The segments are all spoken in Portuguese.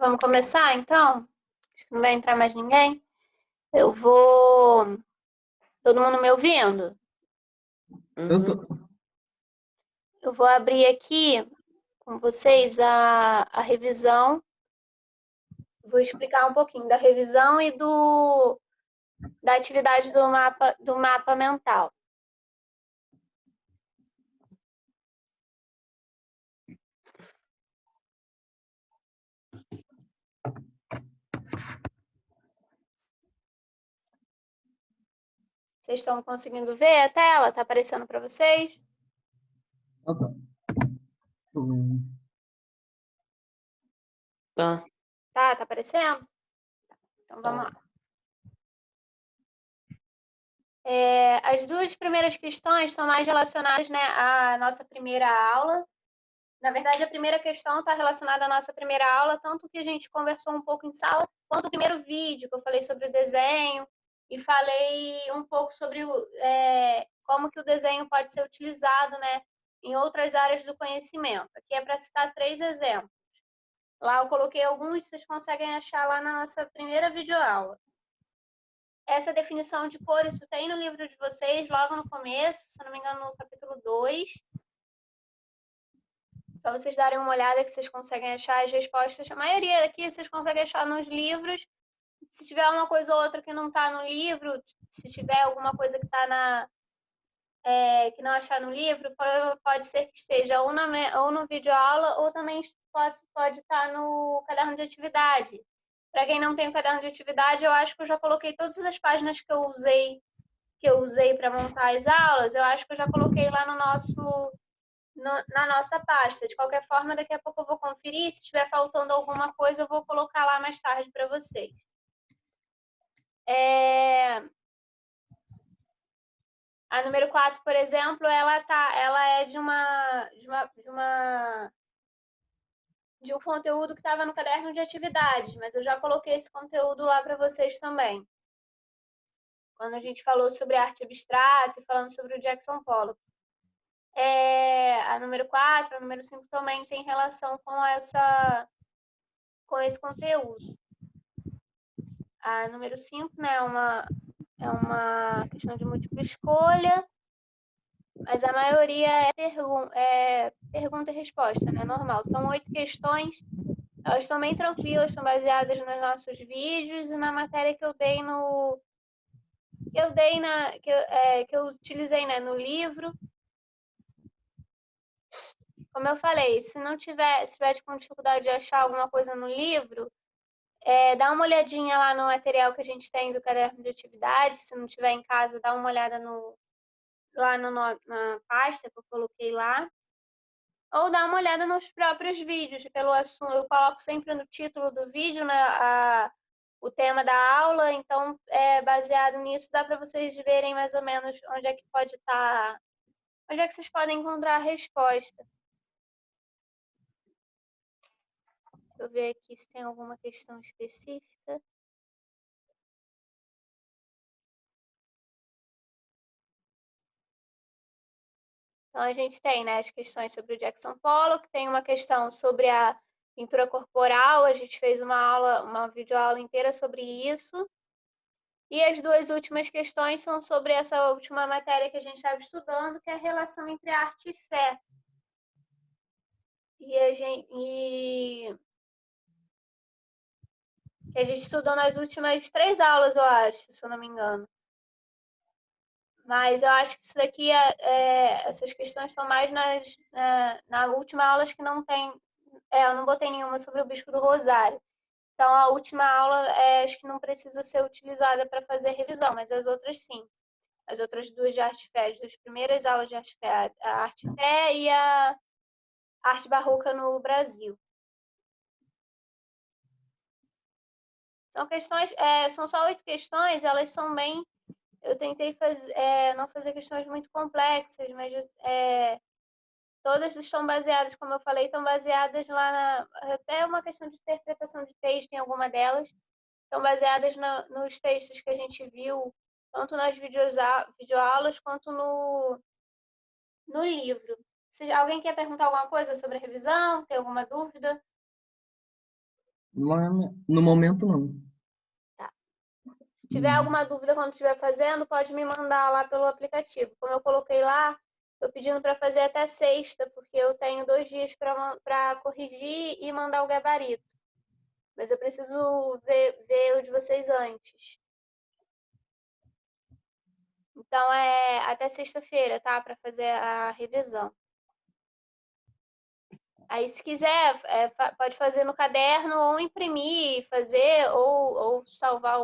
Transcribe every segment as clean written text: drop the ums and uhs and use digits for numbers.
Vamos começar, então? Acho que não vai entrar mais ninguém. Eu vou. Todo mundo me ouvindo? Eu tô. Eu vou abrir aqui com vocês a revisão. Vou explicar um pouquinho da revisão e da atividade do mapa mental. Vocês estão conseguindo ver a tela? Está aparecendo para vocês? Opa. Tô vendo. Tá. Tá aparecendo? Então vamos lá. As duas primeiras questões são mais relacionadas, né, à nossa primeira aula. Na verdade, a primeira questão está relacionada à nossa primeira aula, tanto que a gente conversou um pouco em sala, quanto o primeiro vídeo, que eu falei sobre o desenho e falei um pouco sobre como que o desenho pode ser utilizado, né, em outras áreas do conhecimento. Aqui é para citar 3 exemplos. Lá eu coloquei alguns, vocês conseguem achar lá na nossa primeira videoaula. Essa definição de cor, isso tem no livro de vocês, logo no começo, se não me engano, no capítulo 2. Só vocês darem uma olhada que vocês conseguem achar as respostas. A maioria aqui vocês conseguem achar nos livros. Se tiver uma coisa ou outra que não está no livro, se tiver alguma coisa que está que não achar no livro, pode ser que esteja ou no vídeo aula ou também pode estar no caderno de atividade. Para quem não tem o caderno de atividade, eu acho que eu já coloquei todas as páginas que eu usei para montar as aulas. Eu acho que eu já coloquei lá na nossa pasta. De qualquer forma, daqui a pouco eu vou conferir. Se estiver faltando alguma coisa, eu vou colocar lá mais tarde para vocês. A número 4, por exemplo, ela é de um conteúdo que estava no caderno de atividades, mas eu já coloquei esse conteúdo lá para vocês também. Quando a gente falou sobre arte abstrata e falando sobre o Jackson Pollock. A número 4, a número 5 também tem relação com esse conteúdo. A número 5, né, é uma questão de múltipla escolha, mas a maioria é pergunta e resposta, né, normal. São 8 questões, elas estão bem tranquilas, estão baseadas nos nossos vídeos e na matéria que eu dei que eu utilizei, né, no livro. Como eu falei, se tiver com dificuldade de achar alguma coisa no livro, dá uma olhadinha lá no material que a gente tem do caderno de atividades. Se não tiver em casa, dá uma olhada na pasta que eu coloquei lá. Ou dá uma olhada nos próprios vídeos pelo assunto. Eu coloco sempre no título do vídeo, né, o tema da aula. Então, baseado nisso, dá para vocês verem mais ou menos onde é que pode estar, onde é que vocês podem encontrar a resposta. Deixa eu ver aqui se tem alguma questão específica. Então, a gente tem, né, as questões sobre o Jackson Pollock, tem uma questão sobre a pintura corporal, a gente fez uma videoaula inteira sobre isso. E as duas últimas questões são sobre essa última matéria que a gente estava estudando, que é a relação entre arte e fé. Que a gente estudou nas últimas 3 aulas, eu acho, se eu não me engano. Mas eu acho que isso daqui, essas questões estão mais na última aula, acho que não tem. Eu não botei nenhuma sobre o Bispo do Rosário. Então, a última aula, acho que não precisa ser utilizada para fazer revisão, mas as outras sim. As outras duas de arte fé, as duas primeiras aulas de arte fé, a arte fé e a arte barroca no Brasil. São questões, são só 8 questões, elas são bem. Eu tentei não fazer questões muito complexas, mas todas estão baseadas, como eu falei, estão baseadas até uma questão de interpretação de texto em alguma delas, estão baseadas nos textos que a gente viu, tanto nas videoaulas quanto no livro. Se alguém quer perguntar alguma coisa sobre a revisão, tem alguma dúvida? No momento, não. Se tiver alguma dúvida quando estiver fazendo, pode me mandar lá pelo aplicativo. Como eu coloquei lá, estou pedindo para fazer até sexta, porque eu tenho 2 dias para corrigir e mandar o gabarito. Mas eu preciso ver o de vocês antes. Então, é até sexta-feira, tá? Para fazer a revisão. Aí, se quiser, pode fazer no caderno ou imprimir, fazer, ou salvar.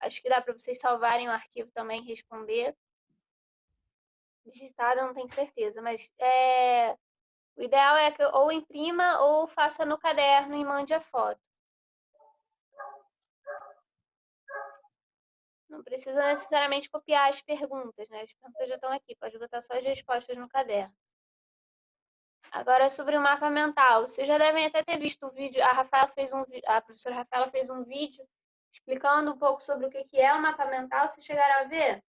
Acho que dá para vocês salvarem o arquivo também e responder. Digitado, eu não tenho certeza, mas o ideal é que ou imprima ou faça no caderno e mande a foto. Não precisa necessariamente copiar as perguntas, né? As perguntas já estão aqui, pode botar só as respostas no caderno. Agora, sobre o mapa mental. Vocês já devem até ter visto o vídeo. A professora Rafaela fez um vídeo explicando um pouco sobre o que é o mapa mental. Vocês chegaram a ver?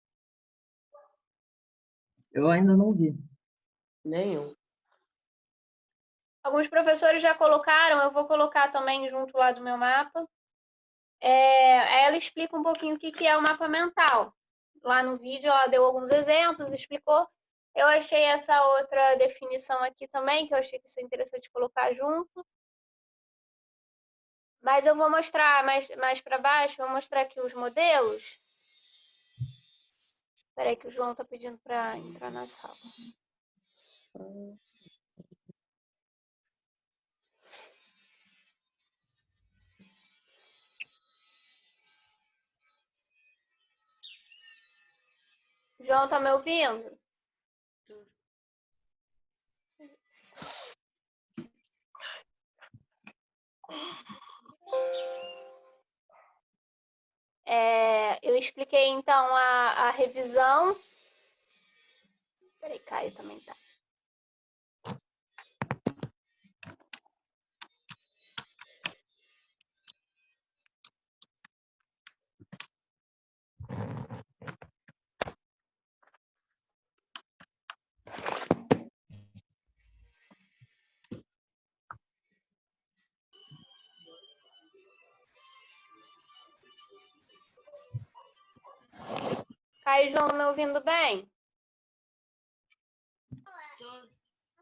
Eu ainda não vi. Nenhum. Alguns professores já colocaram, eu vou colocar também junto lá do meu mapa. Aí ela explica um pouquinho o que é o mapa mental. Lá no vídeo ela deu alguns exemplos, explicou. Eu achei essa outra definição aqui também, que eu achei que ia ser interessante colocar junto. Mas eu vou mostrar mais para baixo, vou mostrar aqui os modelos. Espera aí que o João está pedindo para entrar na sala. João, tá me ouvindo? Eu expliquei então a revisão. Peraí, Caio também tá. Caio e João, me ouvindo bem?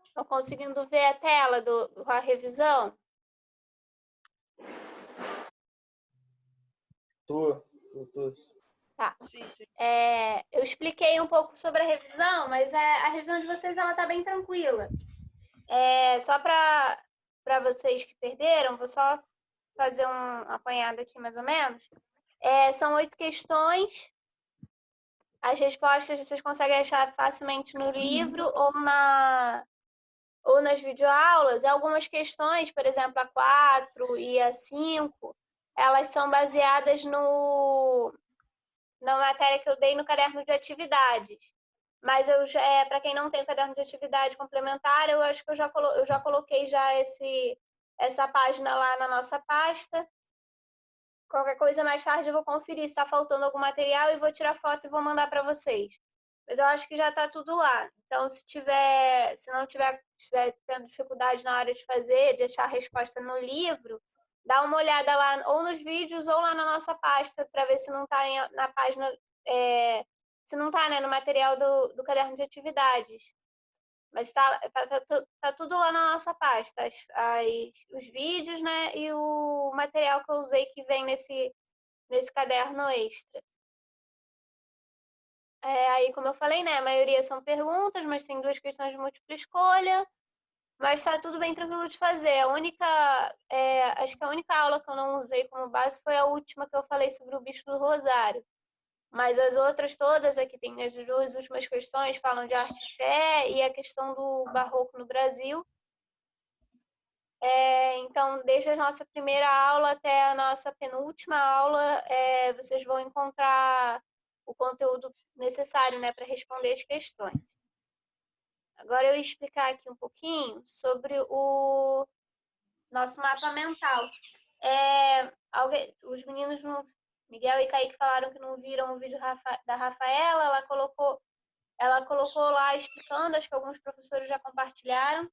Estão conseguindo ver a tela com a revisão? Tô. Tá. Sim. Eu expliquei um pouco sobre a revisão, mas a revisão de vocês ela tá bem tranquila. Só para vocês que perderam, vou só fazer um apanhado aqui mais ou menos. São 8 questões. As respostas vocês conseguem achar facilmente no livro ou nas videoaulas. Algumas questões, por exemplo, a 4 e a 5, elas são baseadas na matéria que eu dei no caderno de atividades. Mas para quem não tem o caderno de atividade complementar, eu acho que eu já coloquei já essa página lá na nossa pasta. Qualquer coisa mais tarde eu vou conferir se está faltando algum material e vou tirar foto e vou mandar para vocês. Mas eu acho que já está tudo lá. Então, se não tiver tendo dificuldade na hora de fazer, de achar a resposta no livro, dá uma olhada lá ou nos vídeos ou lá na nossa pasta para ver se não está na página, se não está, né, no material do caderno de atividades. Mas tá tudo lá na nossa pasta, os vídeos, né, e o material que eu usei que vem nesse caderno extra. Aí, como eu falei, né, a maioria são perguntas, mas tem 2 questões de múltipla escolha. Mas tá tudo bem tranquilo de fazer. Acho que a única aula que eu não usei como base foi a última que eu falei sobre o Bispo do Rosário. Mas as outras todas, aqui tem as 2 últimas questões, falam de arte e fé e a questão do barroco no Brasil. Então, desde a nossa primeira aula até a nossa penúltima aula, vocês vão encontrar o conteúdo necessário, né, para responder as questões. Agora eu vou explicar aqui um pouquinho sobre o nosso mapa mental. Os meninos, Miguel e Kaique, falaram que não viram o vídeo da Rafaela. Ela colocou lá explicando, acho que alguns professores já compartilharam.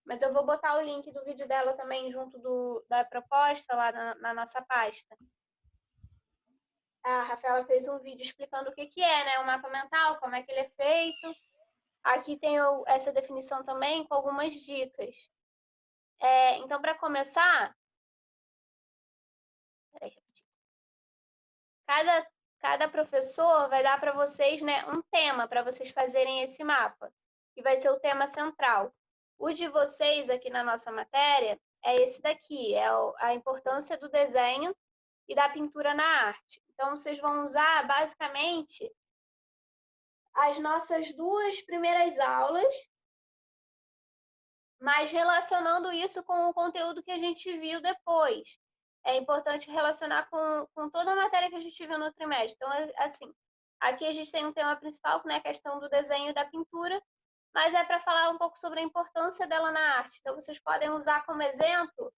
Mas eu vou botar o link do vídeo dela também junto da proposta lá na nossa pasta. A Rafaela fez um vídeo explicando o que é, né, o mapa mental, como é que ele é feito. Aqui tem essa definição também com algumas dicas. Então, para começar, peraí, cada professor vai dar para vocês, né, um tema para vocês fazerem esse mapa, que vai ser o tema central. O de vocês aqui na nossa matéria é esse daqui, a importância do desenho e da pintura na arte. Então, vocês vão usar, basicamente, as nossas 2 primeiras aulas, mas relacionando isso com o conteúdo que a gente viu depois. É importante relacionar com toda a matéria que a gente viu no trimestre. Então, assim, aqui a gente tem um tema principal, né, a questão do desenho e da pintura, mas é para falar um pouco sobre a importância dela na arte. Então, vocês podem usar como exemplo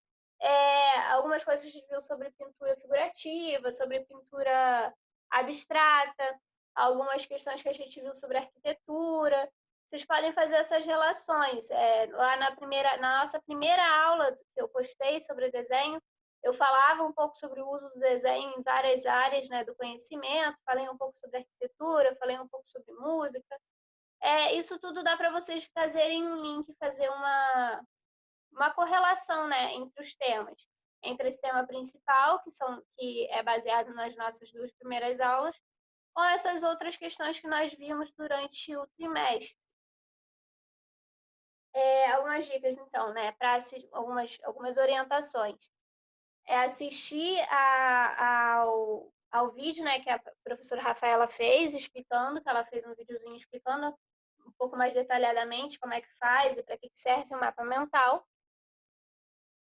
algumas coisas que a gente viu sobre pintura figurativa, sobre pintura abstrata, algumas questões que a gente viu sobre arquitetura. Vocês podem fazer essas relações. Lá na nossa primeira aula que eu postei sobre desenho, eu falava um pouco sobre o uso do desenho em várias áreas, né, do conhecimento, falei um pouco sobre arquitetura, falei um pouco sobre música. Isso tudo dá para vocês fazerem um link, fazer uma correlação, né, entre os temas. Entre esse tema principal, que é baseado nas nossas 2 primeiras aulas, ou essas outras questões que nós vimos durante o trimestre. Algumas dicas, então, né, para algumas orientações. Assistir ao vídeo, né, que a professora Rafaela fez, explicando, que ela fez um videozinho explicando um pouco mais detalhadamente como é que faz e para que serve o mapa mental.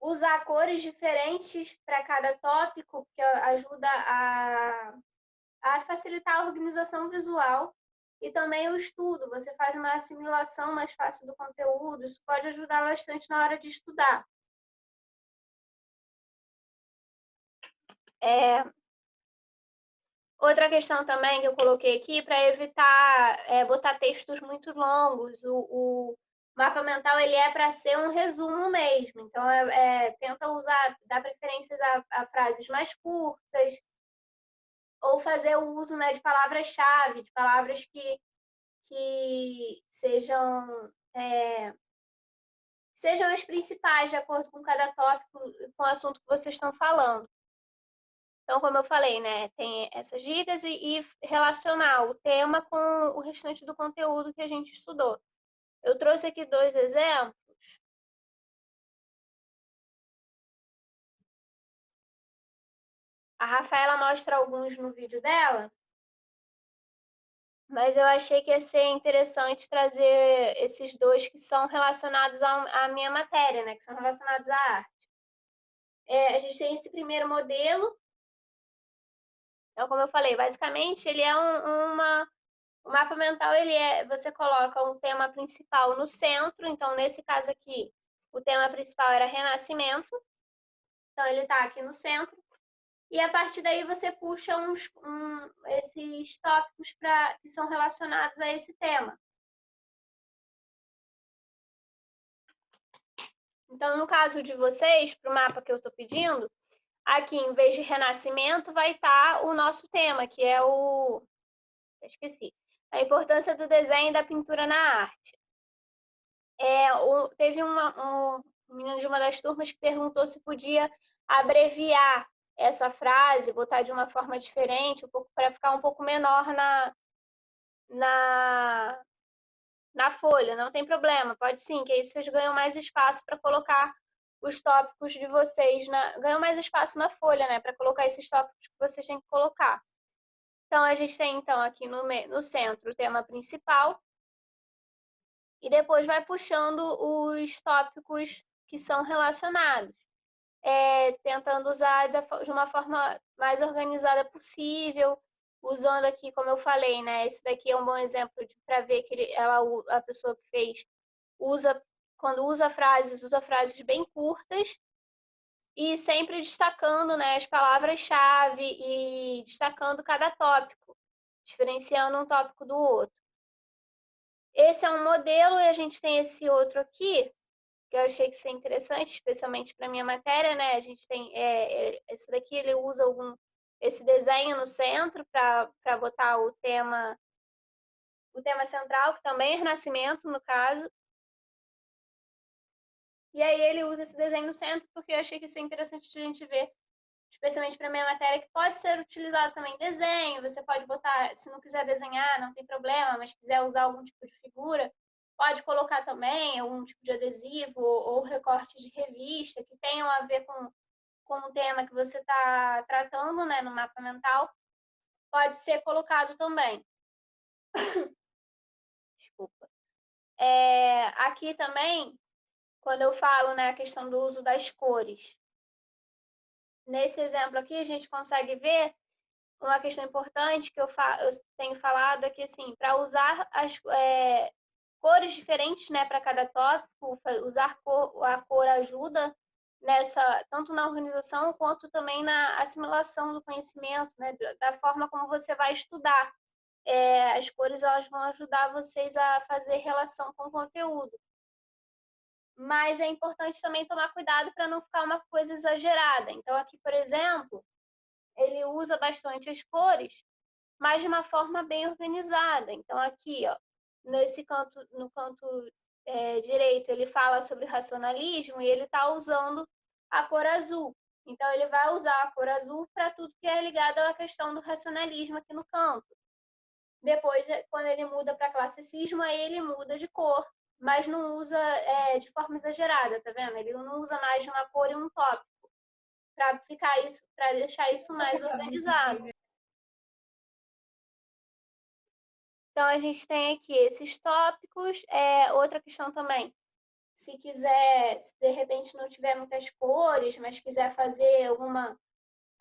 Usar cores diferentes para cada tópico, que ajuda a facilitar a organização visual. E também o estudo, você faz uma assimilação mais fácil do conteúdo, isso pode ajudar bastante na hora de estudar. Outra questão também que eu coloquei aqui, para evitar botar textos muito longos, o mapa mental ele é para ser um resumo mesmo, então tenta dar preferências a frases mais curtas, ou fazer o uso, né, de palavras-chave, de palavras que sejam as principais, de acordo com cada tópico, com o assunto que vocês estão falando. Então, como eu falei, né, tem essas dicas e relacionar o tema com o restante do conteúdo que a gente estudou. Eu trouxe aqui 2 exemplos. A Rafaela mostra alguns no vídeo dela, mas eu achei que ia ser interessante trazer esses 2 que são relacionados à minha matéria, né, que são relacionados à arte. A gente tem esse primeiro modelo. Então, como eu falei, basicamente ele é o mapa mental, você coloca um tema principal no centro. Então, nesse caso aqui, o tema principal era renascimento. Então, ele está aqui no centro. E a partir daí você puxa esses tópicos que são relacionados a esse tema. Então, no caso de vocês, para o mapa que eu estou pedindo, aqui, em vez de renascimento, vai estar o nosso tema, que é esqueci. A importância do desenho e da pintura na arte. Teve um menino de uma das turmas que perguntou se podia abreviar essa frase, botar de uma forma diferente, para ficar um pouco menor na, na folha. Não tem problema, pode sim, que aí vocês ganham mais espaço para colocar os tópicos de vocês, ganham mais espaço na folha, né, para colocar esses tópicos que vocês têm que colocar. Então, a gente tem, então, aqui no centro o tema principal, e depois vai puxando os tópicos que são relacionados, tentando usar de uma forma mais organizada possível, usando aqui, como eu falei, né? Esse daqui é um bom exemplo para ver que a pessoa que fez quando usa frases bem curtas e sempre destacando, né, as palavras-chave e destacando cada tópico, diferenciando um tópico do outro. Esse é um modelo e a gente tem esse outro aqui, que eu achei que isso é interessante, especialmente para minha matéria, né? A gente tem esse daqui, ele usa esse desenho no centro para botar o tema central, que também é Renascimento, no caso. E aí ele usa esse desenho no centro porque eu achei que isso é interessante de a gente ver, especialmente para minha matéria, que pode ser utilizado também desenho. Você pode botar, se não quiser desenhar, não tem problema, mas quiser usar algum tipo de figura, pode colocar também algum tipo de adesivo ou recorte de revista que tenham a ver com o tema que você está tratando, né, no mapa mental. Pode ser colocado também. Desculpa. Aqui também, quando eu falo, né, a questão do uso das cores, nesse exemplo aqui a gente consegue ver uma questão importante que eu tenho falado é que, assim, para usar as cores diferentes, né, para cada tópico, usar a cor ajuda tanto na organização quanto também na assimilação do conhecimento, né, da forma como você vai estudar. As cores, elas vão ajudar vocês a fazer relação com o conteúdo. Mas é importante também tomar cuidado para não ficar uma coisa exagerada. Então, aqui, por exemplo, ele usa bastante as cores, mas de uma forma bem organizada. Então, aqui, ó, no canto direito, ele fala sobre racionalismo e ele está usando a cor azul. Então, ele vai usar a cor azul para tudo que é ligado à questão do racionalismo aqui no canto. Depois, quando ele muda para classicismo, aí ele muda de cor, mas não usa de forma exagerada, tá vendo? Ele não usa mais de uma cor e um tópico, para deixar isso mais organizado. Então, a gente tem aqui esses tópicos. Outra questão também, se quiser, se de repente não tiver muitas cores, mas quiser fazer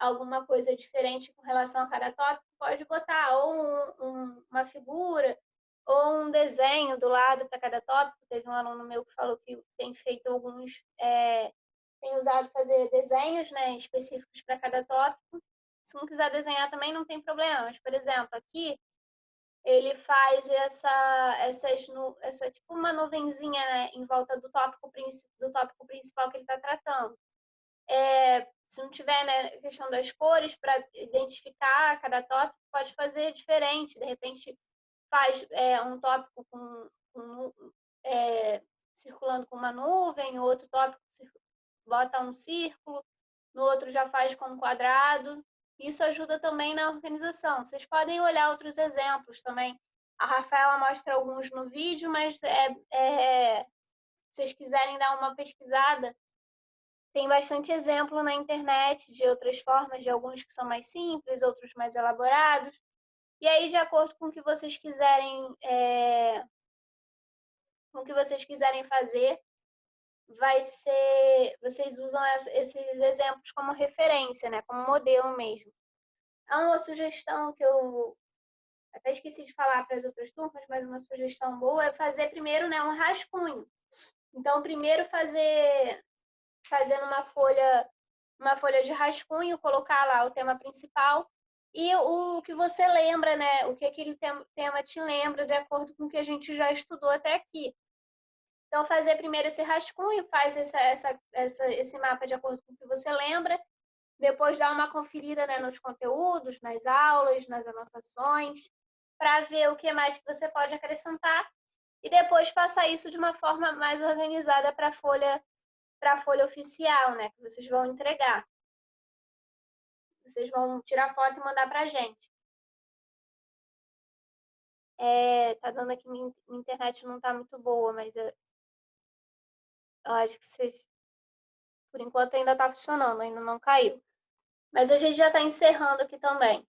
alguma coisa diferente com relação a cada tópico, pode botar ou uma figura ou um desenho do lado para cada tópico. Teve um aluno meu que falou que tem feito tem usado fazer desenhos, né, específicos para cada tópico. Se não quiser desenhar também não tem problema, mas, por exemplo, aqui ele faz essa tipo uma nuvenzinha, né, em volta do tópico principal que ele está tratando. Se não tiver, né, questão das cores para identificar cada tópico, pode fazer diferente. De repente faz um tópico circulando com uma nuvem, outro tópico bota um círculo, no outro já faz com um quadrado. Isso ajuda também na organização. Vocês podem olhar outros exemplos também. A Rafaela mostra alguns no vídeo, mas se vocês quiserem dar uma pesquisada, tem bastante exemplo na internet de outras formas, de alguns que são mais simples, outros mais elaborados. E aí, de acordo com o que vocês quiserem, fazer, vocês usam esses exemplos como referência, né? Como modelo mesmo. Há uma sugestão que eu até esqueci de falar para as outras turmas, mas uma sugestão boa é fazer primeiro, né, um rascunho. Então, primeiro fazendo uma folha de rascunho, colocar lá o tema principal e o que você lembra, né? O que aquele tema te lembra de acordo com o que a gente já estudou até aqui. Então, fazer primeiro esse rascunho, faz esse mapa de acordo com o que você lembra, depois dá uma conferida, né, nos conteúdos, nas aulas, nas anotações, para ver o que mais que você pode acrescentar e depois passar isso de uma forma mais organizada para a folha oficial, né, que vocês vão entregar. Vocês vão tirar foto e mandar para a gente. Tá dando aqui, minha internet não tá muito boa, mas eu acho que vocês, por enquanto, ainda tá funcionando, ainda não caiu. Mas a gente já está encerrando aqui também.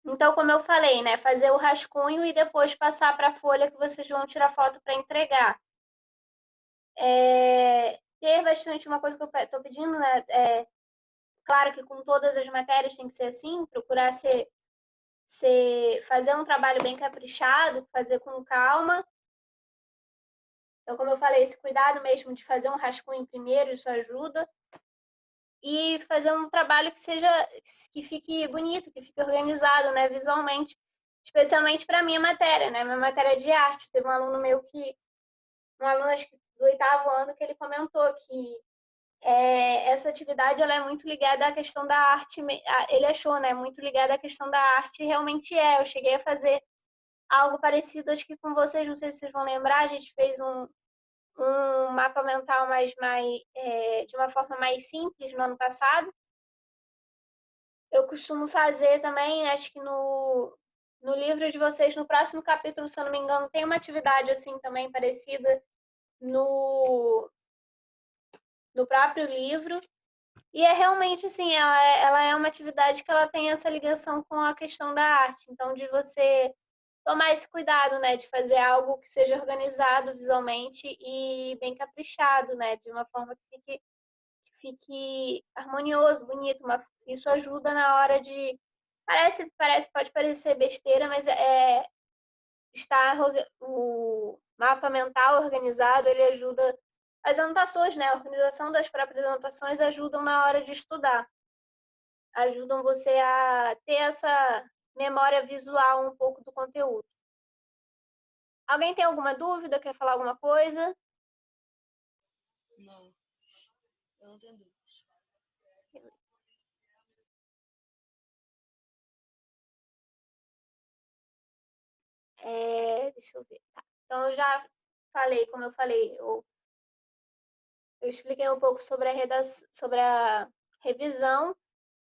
Então, como eu falei, né, fazer o rascunho e depois passar para a folha que vocês vão tirar foto para entregar. Ter bastante, uma coisa que eu estou pedindo, né, claro que com todas as matérias tem que ser assim, procurar fazer um trabalho bem caprichado, fazer com calma. Então, como eu falei, esse cuidado mesmo de fazer um rascunho primeiro, isso ajuda. E fazer um trabalho que fique bonito, que fique organizado, né, visualmente, especialmente para a minha matéria, né, minha matéria de arte. Teve um aluno meu um aluno acho que oitavo ano, que ele comentou que essa atividade ela é muito ligada à questão da arte. Ele achou, né? Muito ligada à questão da arte, e realmente é. Eu cheguei a fazer algo parecido, acho que com vocês, não sei se vocês vão lembrar, a gente fez um mapa mental de uma forma mais simples no ano passado. Eu costumo fazer também, acho que no livro de vocês, no próximo capítulo, se eu não me engano, tem uma atividade assim também parecida no, no próprio livro. E é realmente assim, ela é uma atividade que ela tem essa ligação com a questão da arte. Então, de você tomar esse cuidado, né, de fazer algo que seja organizado visualmente e bem caprichado, né, de uma forma que fique harmonioso, bonito. Isso ajuda na hora de pode parecer besteira, mas o mapa mental organizado, ele ajuda as anotações, né? A organização das próprias anotações ajudam na hora de estudar. Ajudam você a ter essa memória visual um pouco do conteúdo. Alguém tem alguma dúvida? Quer falar alguma coisa? Não, eu não tenho dúvidas. Deixa eu ver. Tá. Então, eu já falei, como eu falei, eu expliquei um pouco sobre a revisão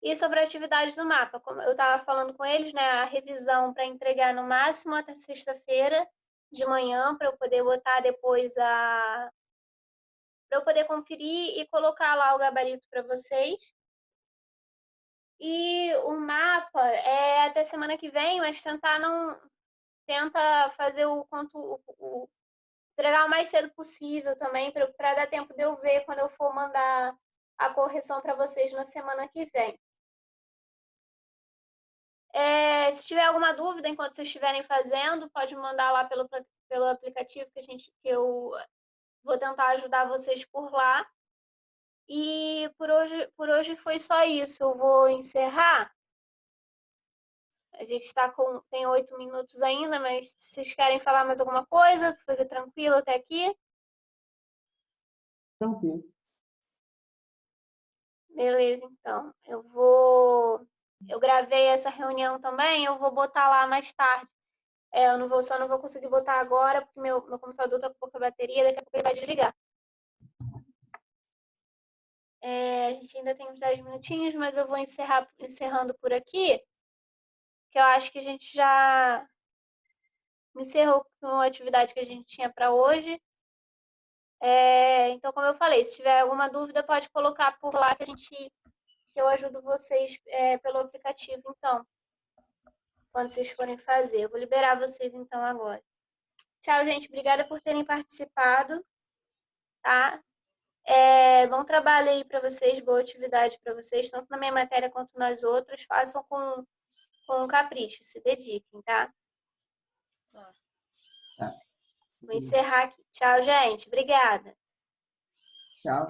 e sobre a atividade do mapa. Como eu estava falando com eles, né, a revisão para entregar no máximo até sexta-feira de manhã, para eu poder botar depois para eu poder conferir e colocar lá o gabarito para vocês. E o mapa é até semana que vem, mas tenta fazer entregar o mais cedo possível também, para dar tempo de eu ver quando eu for mandar a correção para vocês na semana que vem. Se tiver alguma dúvida enquanto vocês estiverem fazendo, pode mandar lá pelo aplicativo que eu vou tentar ajudar vocês por lá. E por hoje foi só isso. Eu vou encerrar. A gente tem 8 minutos ainda, mas se vocês querem falar mais alguma coisa, fica tranquilo até aqui. Tranquilo. Beleza, então. Eu gravei essa reunião também, eu vou botar lá mais tarde. Só não vou conseguir botar agora, porque meu computador tá com pouca bateria, daqui a pouco ele vai desligar. A gente ainda tem uns 10 minutinhos, mas eu vou encerrando por aqui, que eu acho que a gente já encerrou com a atividade que a gente tinha para hoje. Então, como eu falei, se tiver alguma dúvida, pode colocar por lá que eu ajudo vocês pelo aplicativo, então, quando vocês forem fazer. Eu vou liberar vocês, então, agora. Tchau, gente. Obrigada por terem participado, tá? Bom trabalho aí para vocês, boa atividade para vocês, tanto na minha matéria quanto nas outras. Façam com capricho, se dediquem, tá? Tá. Tá. Vou encerrar aqui. Tchau, gente. Obrigada. Tchau.